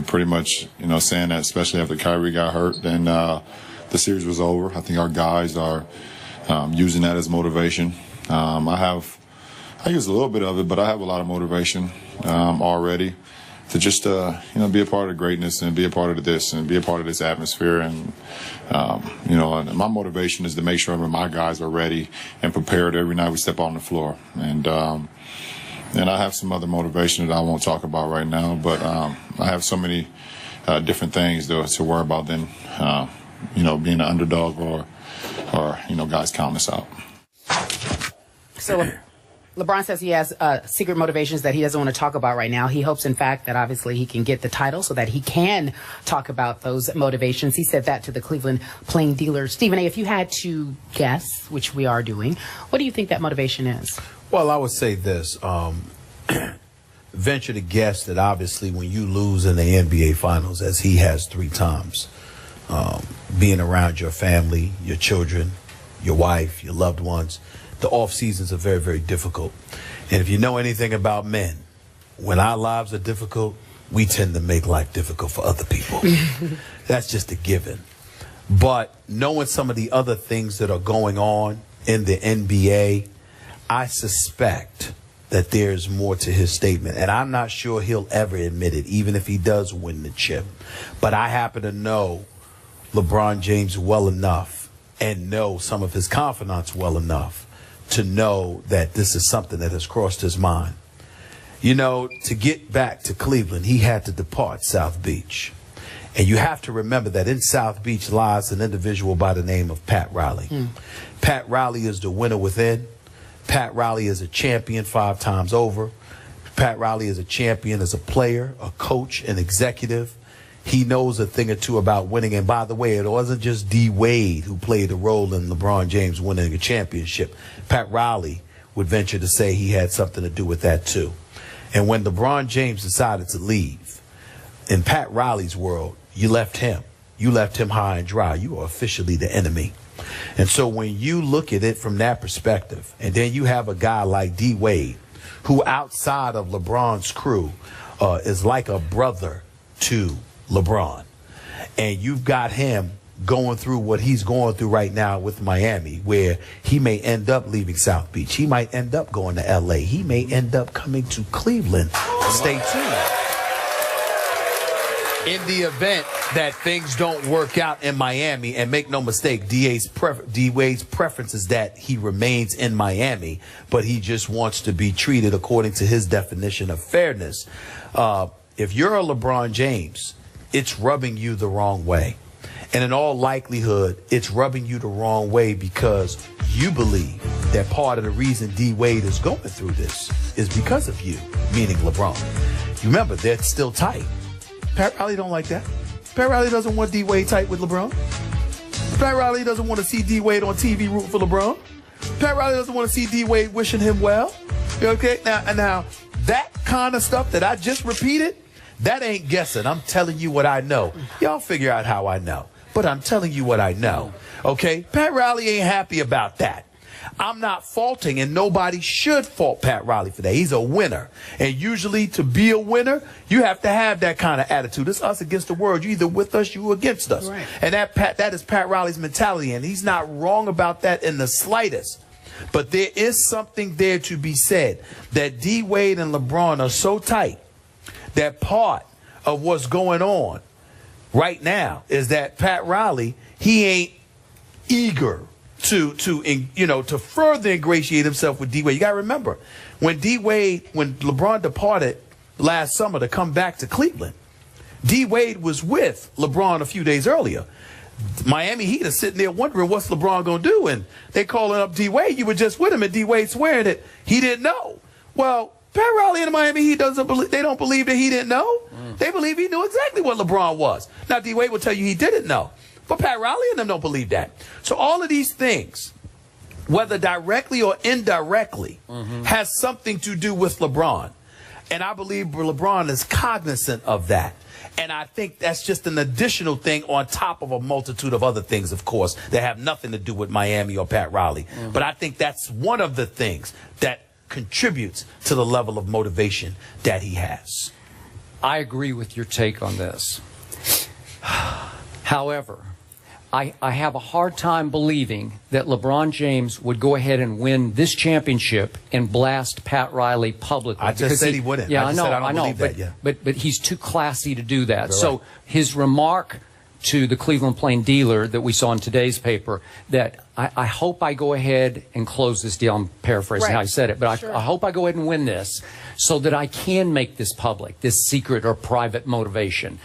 pretty much, saying that, especially after Kyrie got hurt, then the series was over. I think our guys are using that as motivation. I use a little bit of it, but I have a lot of motivation already to just be a part of the greatness and be a part of this and be a part of this atmosphere. And and my motivation is to make sure that my guys are ready and prepared every night we step on the floor. And I have some other motivation that I won't talk about right now, but I have so many different things to worry about than being an underdog or guys counting us out. So LeBron says he has secret motivations that he doesn't want to talk about right now. He hopes, in fact, that obviously he can get the title so that he can talk about those motivations. He said that to the Cleveland Plain Dealer. Stephen A., if you had to guess, which we are doing, what do you think that motivation is? Well, I would say this. Venture to guess that obviously when you lose in the NBA Finals, as he has 3 times, being around your family, your children, your wife, your loved ones, the off seasons are very, very difficult. And if you know anything about men, when our lives are difficult, we tend to make life difficult for other people. That's just a given. But knowing some of the other things that are going on in the NBA, I suspect that there's more to his statement. And I'm not sure he'll ever admit it, even if he does win the chip. But I happen to know LeBron James well enough and know some of his confidants well enough to know that this is something that has crossed his mind. To get back to Cleveland, he had to depart South Beach. And you have to remember that in South Beach lies an individual by the name of Pat Riley. Pat Riley is the winner within. Pat Riley is a champion 5 times over. Pat Riley is a champion as a player, a coach, an executive. He knows a thing or two about winning. And by the way, it wasn't just D. Wade who played a role in LeBron James winning a championship. Pat Riley would venture to say he had something to do with that too. And when LeBron James decided to leave, in Pat Riley's world, you left him. You left him high and dry. You are officially the enemy. And so when you look at it from that perspective, and then you have a guy like D. Wade, who outside of LeBron's crew is like a brother to LeBron, and you've got him going through what he's going through right now with Miami, where he may end up leaving South Beach. He might end up going to L.A. He may end up coming to Cleveland. Stay tuned. In the event that things don't work out in Miami, and make no mistake, D. Wade's preference is that he remains in Miami, but he just wants to be treated according to his definition of fairness. If you're a LeBron James, it's rubbing you the wrong way. And in all likelihood, it's rubbing you the wrong way because you believe that part of the reason D. Wade is going through this is because of you, meaning LeBron. You remember, they're still tight. Pat Riley don't like that. Pat Riley doesn't want D. Wade tight with LeBron. Pat Riley doesn't want to see D. Wade on TV rooting for LeBron. Pat Riley doesn't want to see D. Wade wishing him well. Okay, now that kind of stuff that I just repeated, that ain't guessing. I'm telling you what I know. Y'all figure out how I know. But I'm telling you what I know. Okay? Pat Riley ain't happy about that. I'm not faulting, and nobody should fault Pat Riley for that. He's a winner. And usually to be a winner, you have to have that kind of attitude. It's us against the world. You're either with us, you're against us. Right. And that is Pat Riley's mentality, and he's not wrong about that in the slightest. But there is something there to be said that D. Wade and LeBron are so tight that part of what's going on right now is that Pat Riley, he ain't eager to further ingratiate himself with D. Wade. You got to remember, when LeBron departed last summer to come back to Cleveland, D. Wade was with LeBron a few days earlier. Miami Heat are sitting there wondering what's LeBron going to do, and they calling up D. Wade. You were just with him, and D. Wade swearing that he didn't know. Well, Pat Riley and the Miami Heat don't believe that he didn't know. They believe he knew exactly what LeBron was. Now, D. Wade will tell you he didn't know. But Pat Riley and them don't believe that. So all of these things, whether directly or indirectly, has something to do with LeBron. And I believe LeBron is cognizant of that. And I think that's just an additional thing on top of a multitude of other things, of course, that have nothing to do with Miami or Pat Riley. But I think that's one of the things that contributes to the level of motivation that he has. I agree with your take on this. However, I have a hard time believing that LeBron James would go ahead and win this championship and blast Pat Riley publicly. I just said he wouldn't. Yeah, I know, but he's too classy to do that. You're so right. his remark to the Cleveland Plain Dealer that we saw in today's paper, that I hope I go ahead and close this deal. I'm paraphrasing how I said it, but I hope I go ahead and win this so that I can make this public, this secret or private motivation.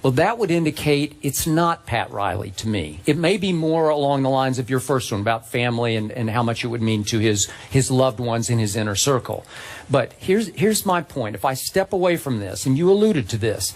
Well, that would indicate it's not Pat Riley to me. It may be more along the lines of your first one about family and how much it would mean to his loved ones in his inner circle. But here's my point. If I step away from this, and you alluded to this,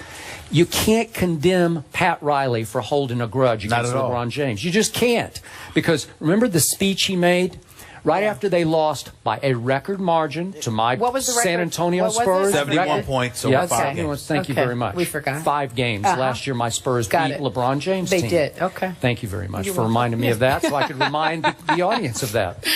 you can't condemn Pat Riley for holding a grudge against LeBron James. You just can't. Because remember the speech he made right after they lost by a record margin to my San Antonio Spurs? 71 points over 5 games. Thank you very much. We forgot. 5 games. Last year my Spurs beat LeBron James' team. They did. Okay. Thank you very much for reminding me of that so I could remind the audience of that.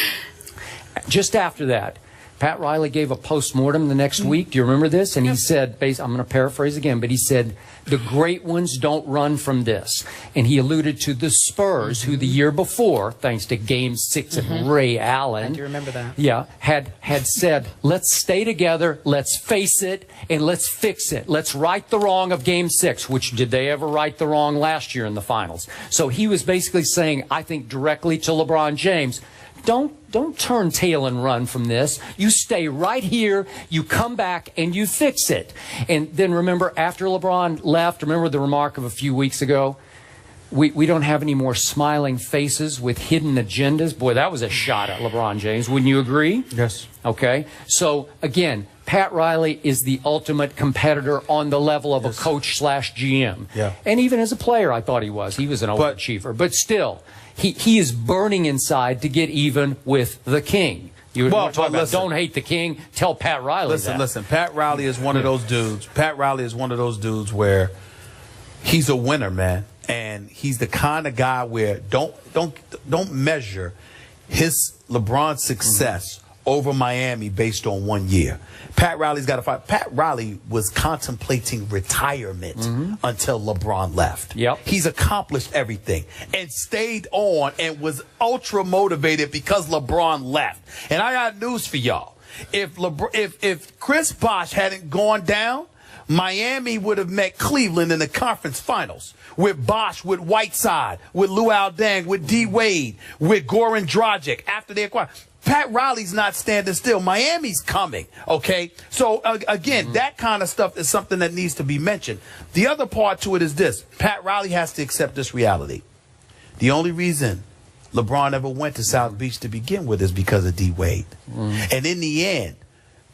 Just after that, Pat Riley gave a postmortem the next week. Do you remember this? And he said, I'm going to paraphrase again, but he said, the great ones don't run from this. And he alluded to the Spurs, who the year before, thanks to Game 6 of Ray Allen, I do remember that. Yeah, had said, let's stay together, let's face it, and let's fix it. Let's right the wrong of Game 6, which did they ever right the wrong last year in the finals? So he was basically saying, I think directly to LeBron James, don't turn tail and run from this. You stay right here, you come back, and you fix it. And then remember, after LeBron left, remember the remark of a few weeks ago? We don't have any more smiling faces with hidden agendas. Boy, that was a shot at LeBron James. Wouldn't you agree? Yes. Okay. So, again, Pat Riley is the ultimate competitor on the level of a coach / GM. Yeah. And even as a player, I thought he was. He was an overachiever. But still, he is burning inside to get even with the king. You were talking about don't hate the king. Tell Pat Riley that. Listen. Pat Riley is one of those dudes. Pat Riley is one of those dudes where he's a winner, man. And he's the kind of guy where don't measure his LeBron's success over Miami based on 1 year. Pat Riley's got to fight. Pat Riley was contemplating retirement until LeBron left. Yep. He's accomplished everything and stayed on and was ultra motivated because LeBron left. And I got news for y'all. If Chris Bosh hadn't gone down, Miami would have met Cleveland in the conference finals with Bosh, with Whiteside, with Luol Deng, with D. Wade, with Goran Dragic after they acquired. Pat Riley's not standing still. Miami's coming, okay? So, again, that kind of stuff is something that needs to be mentioned. The other part to it is this. Pat Riley has to accept this reality. The only reason LeBron ever went to South Beach to begin with is because of D. Wade. And in the end,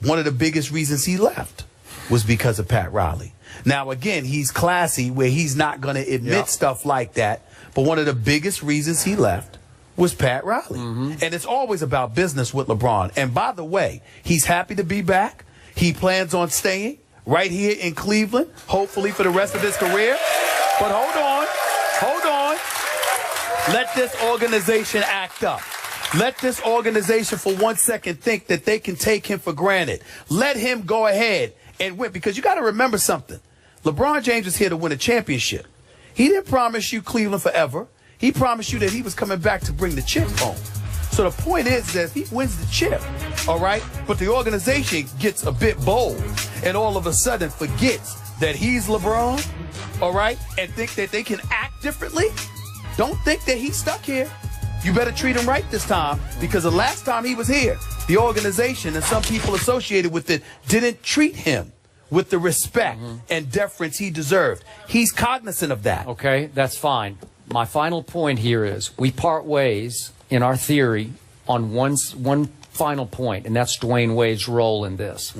one of the biggest reasons he left was because of Pat Riley. Now, again, he's classy where he's not going to admit stuff like that. But one of the biggest reasons he left was Pat Riley. And it's always about business with LeBron. And by the way, he's happy to be back. He plans on staying right here in Cleveland, hopefully for the rest of his career. But hold on. Let this organization act up. Let this organization for 1 second think that they can take him for granted. Let him go ahead and win, because you got to remember something. LeBron James is here to win a championship. He didn't promise you Cleveland forever. He promised you that he was coming back to bring the chip home. So the point is that he wins the chip, all right? But the organization gets a bit bold and all of a sudden forgets that he's LeBron, all right, and think that they can act differently. Don't think that he's stuck here. You better treat him right this time, because the last time he was here, the organization and some people associated with it didn't treat him with the respect and deference he deserved. He's cognizant of that. Okay, that's fine. My final point here is we part ways in our theory on one final point, and that's Dwayne Wade's role in this.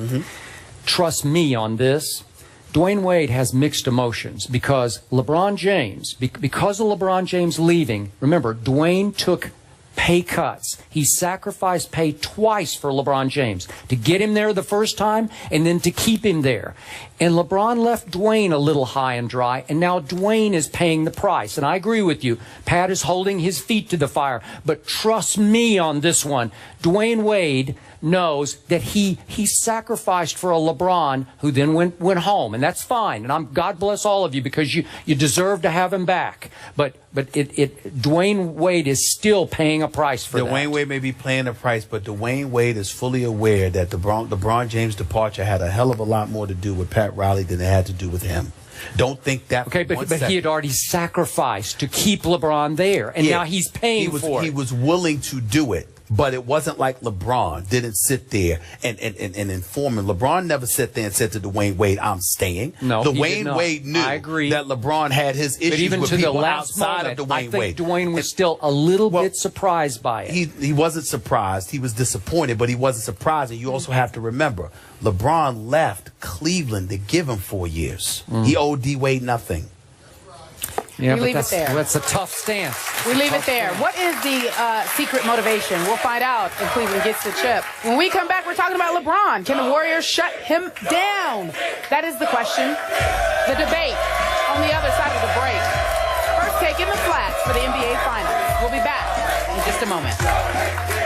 Trust me on this. Dwayne Wade has mixed emotions because LeBron James, because of LeBron James leaving, remember, Dwayne took pay cuts. He sacrificed pay twice for LeBron James, to get him there the first time and then to keep him there. And LeBron left Dwayne a little high and dry, and now Dwayne is paying the price. And I agree with you. Pat is holding his feet to the fire. But trust me on this one. Dwayne Wade knows that he sacrificed for a LeBron who then went home, and that's fine. And God bless all of you because you deserve to have him back. But Dwayne Wade is still paying a price for that. Dwayne Wade may be paying a price, but Dwayne Wade is fully aware that LeBron James' departure had a hell of a lot more to do with Pat Riley than it had to do with him. Don't think that. Okay, but he had already sacrificed to keep LeBron there, and now he's paying for it. He was willing to do it. But it wasn't like LeBron didn't sit there and inform him. LeBron never sat there and said to Dwayne Wade, I'm staying. No, Dwayne Wade knew that LeBron had his issues even with to people the last outside moment, of Dwayne Wade. Dwayne was still a little bit surprised by it. He wasn't surprised. He was disappointed, but he wasn't surprised. And you also have to remember, LeBron left Cleveland to give him 4 years. He owed D. Wade nothing. Yeah, we leave it there. That's a tough stance. We leave it there. What is the secret motivation? We'll find out if Cleveland gets the chip. When we come back, we're talking about LeBron. Can the Warriors shut him down? That is the question. The debate on the other side of the break. First take in the flats for the NBA Finals. We'll be back in just a moment.